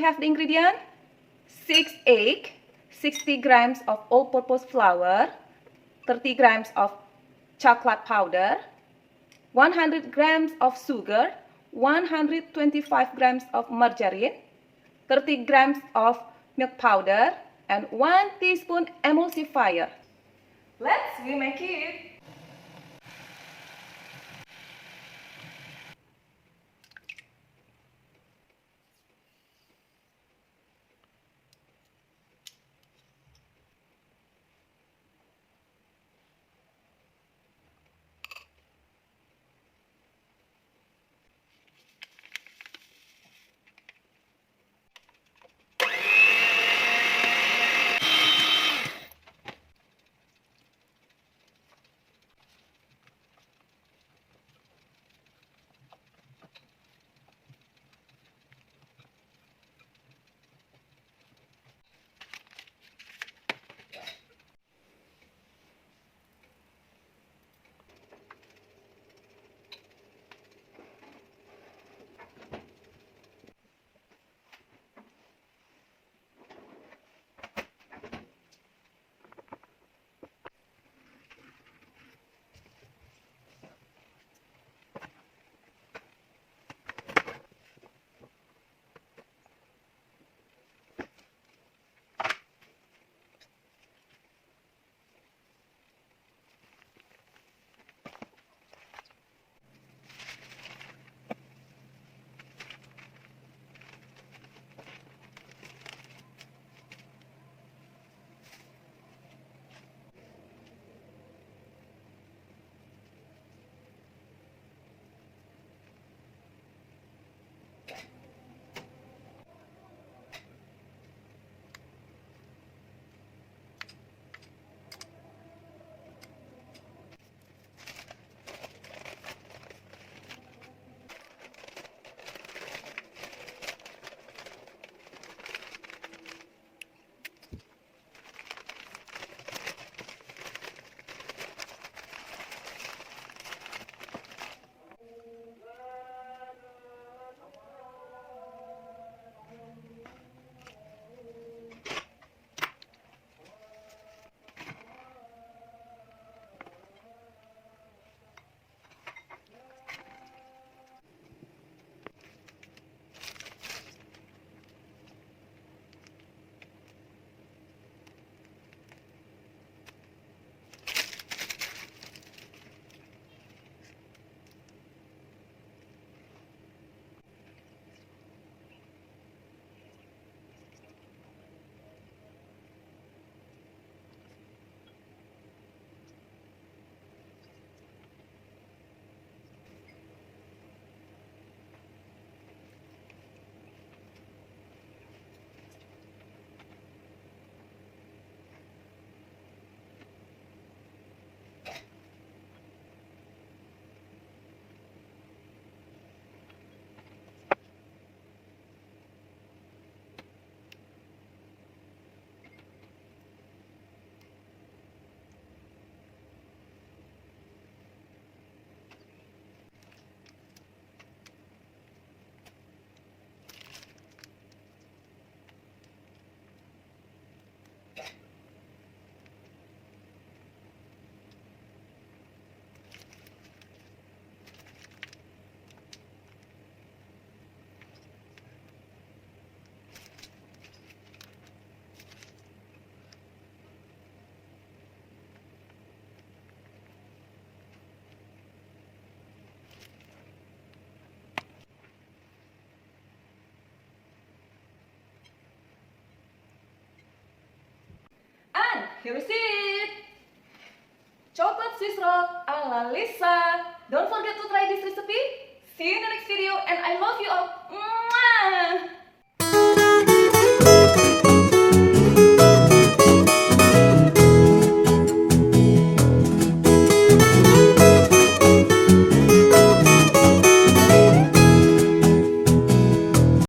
have the ingredient: 6 egg, 60 grams of all-purpose flour, 30 grams of chocolate powder, 100 grams of sugar, 125 grams of margarine, 30 grams of milk powder, and 1 teaspoon emulsifier. Let's make it. And here is it! Chocolate Swiss roll ala Lisa. Don't forget to try this recipe. See you in the next video and I love you all.